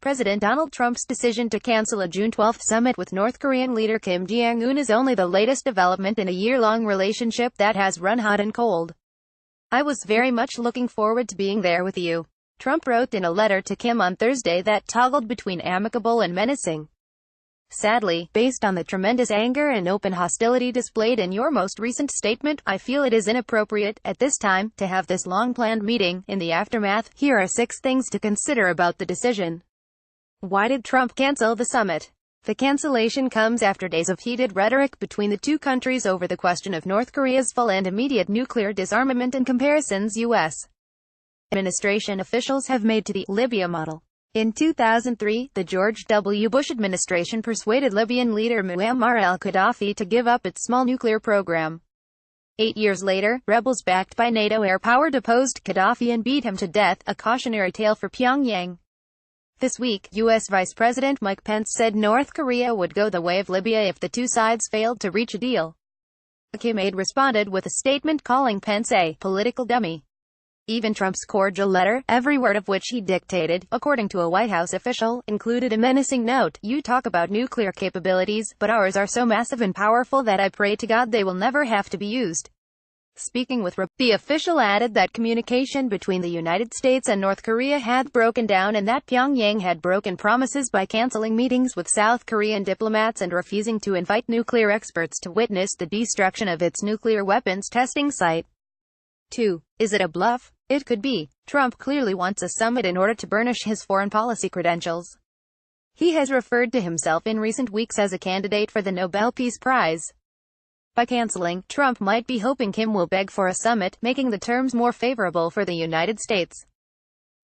President Donald Trump's decision to cancel a June 12 summit with North Korean leader Kim Jong-un is only the latest development in a year-long relationship that has run hot and cold. "I was very much looking forward to being there with you," Trump wrote in a letter to Kim on Thursday that toggled between amicable and menacing. "Sadly, based on the tremendous anger and open hostility displayed in your most recent statement, I feel it is inappropriate, at this time, to have this long-planned meeting. In the aftermath, here are 6 things to consider about the decision." Why did Trump cancel the summit? The cancellation comes after days of heated rhetoric between the two countries over the question of North Korea's full and immediate nuclear disarmament and comparisons U.S. administration officials have made to the Libya model. In 2003, the George W. Bush administration persuaded Libyan leader Muammar al-Gaddafi to give up its small nuclear program. 8 years later, rebels backed by NATO air power deposed Gaddafi and beat him to death, a cautionary tale for Pyongyang. This week, U.S. Vice President Mike Pence said North Korea would go the way of Libya if the two sides failed to reach a deal. Kim Aide responded with a statement calling Pence a political dummy. Even Trump's cordial letter, every word of which he dictated, according to a White House official, included a menacing note: "You talk about nuclear capabilities, but ours are so massive and powerful that I pray to God they will never have to be used." Speaking with the official added that communication between the United States and North Korea had broken down and that Pyongyang had broken promises by canceling meetings with South Korean diplomats and refusing to invite nuclear experts to witness the destruction of its nuclear weapons testing site. 2. Is it a bluff? It could be. Trump clearly wants a summit in order to burnish his foreign policy credentials. He has referred to himself in recent weeks as a candidate for the Nobel Peace Prize. By canceling, Trump might be hoping Kim will beg for a summit, making the terms more favorable for the United States.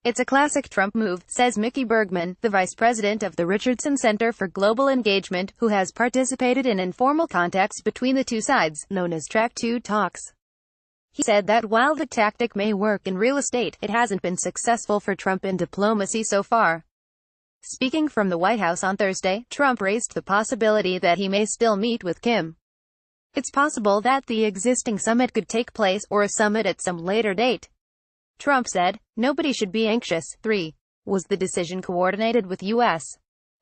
"It's a classic Trump move," says Mickey Bergman, the vice president of the Richardson Center for Global Engagement, who has participated in informal contacts between the two sides, known as Track 2 talks. He said that while the tactic may work in real estate, it hasn't been successful for Trump in diplomacy so far. Speaking from the White House on Thursday, Trump raised the possibility that he may still meet with Kim. "It's possible that the existing summit could take place, or a summit at some later date." Trump said, "Nobody should be anxious." 3. Was the decision coordinated with U.S.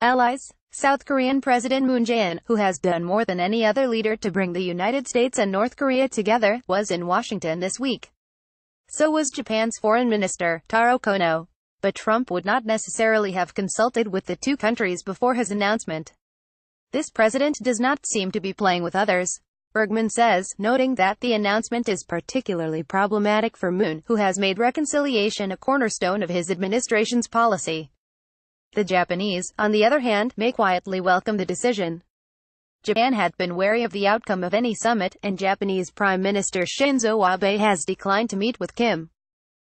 allies? South Korean President Moon Jae-in, who has done more than any other leader to bring the United States and North Korea together, was in Washington this week. So was Japan's Foreign Minister, Taro Kono. But Trump would not necessarily have consulted with the two countries before his announcement. "This president does not seem to be playing with others," Bergman says, noting that the announcement is particularly problematic for Moon, who has made reconciliation a cornerstone of his administration's policy. The Japanese, on the other hand, may quietly welcome the decision. Japan had been wary of the outcome of any summit, and Japanese Prime Minister Shinzo Abe has declined to meet with Kim.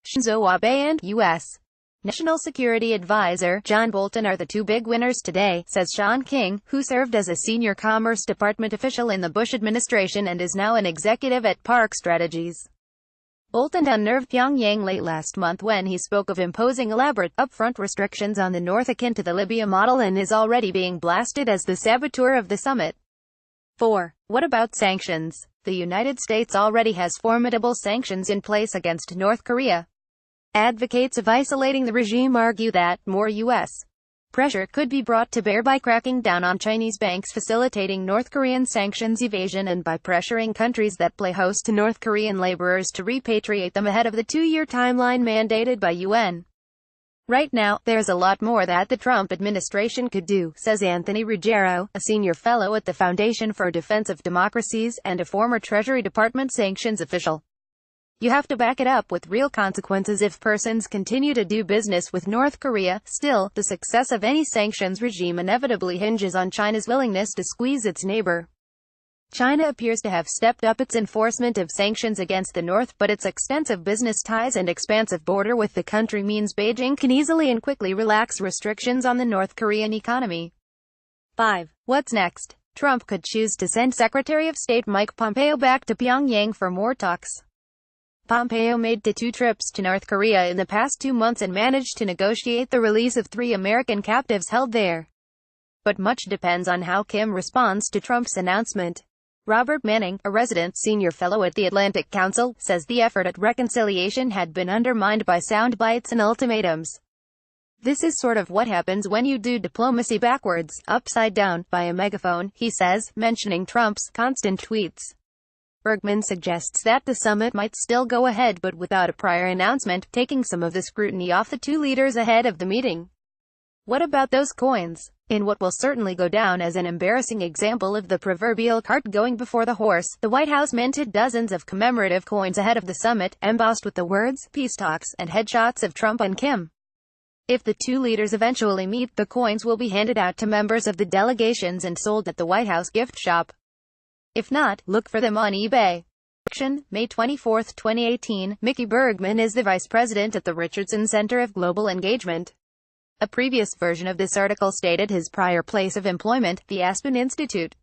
Shinzo Abe and U.S. National Security Advisor John Bolton are the two big winners today, says Sean King, who served as a senior Commerce Department official in the Bush administration and is now an executive at Park Strategies. Bolton unnerved Pyongyang late last month when he spoke of imposing elaborate, upfront restrictions on the North akin to the Libya model, and is already being blasted as the saboteur of the summit. 4. What about sanctions? The United States already has formidable sanctions in place against North Korea. Advocates of isolating the regime argue that more U.S. pressure could be brought to bear by cracking down on Chinese banks facilitating North Korean sanctions evasion and by pressuring countries that play host to North Korean laborers to repatriate them ahead of the 2-year timeline mandated by UN. "Right now, there's a lot more that the Trump administration could do," says Anthony Ruggiero, a senior fellow at the Foundation for Defense of Democracies, and a former Treasury Department sanctions official. "You have to back it up with real consequences if persons continue to do business with North Korea. Still, the success of any sanctions regime inevitably hinges on China's willingness to squeeze its neighbor. China appears to have stepped up its enforcement of sanctions against the North, but its extensive business ties and expansive border with the country means Beijing can easily and quickly relax restrictions on the North Korean economy." 5. What's next? Trump could choose to send Secretary of State Mike Pompeo back to Pyongyang for more talks. Pompeo made 2 trips to North Korea in the past 2 months and managed to negotiate the release of 3 American captives held there. But much depends on how Kim responds to Trump's announcement. Robert Manning, a resident senior fellow at the Atlantic Council, says the effort at reconciliation had been undermined by sound bites and ultimatums. This is sort of what happens when you do diplomacy backwards, upside down, by a megaphone, he says, mentioning Trump's constant tweets. Bergman suggests that the summit might still go ahead but without a prior announcement, taking some of the scrutiny off the two leaders ahead of the meeting. What about those coins? In what will certainly go down as an embarrassing example of the proverbial cart going before the horse, the White House minted dozens of commemorative coins ahead of the summit, embossed with the words, "Peace Talks," and headshots of Trump and Kim. If the two leaders eventually meet, the coins will be handed out to members of the delegations and sold at the White House gift shop. If not, look for them on eBay. May 24, 2018. Mickey Bergman is the vice president at the Richardson Center of Global Engagement. A previous version of this article stated his prior place of employment, the Aspen Institute.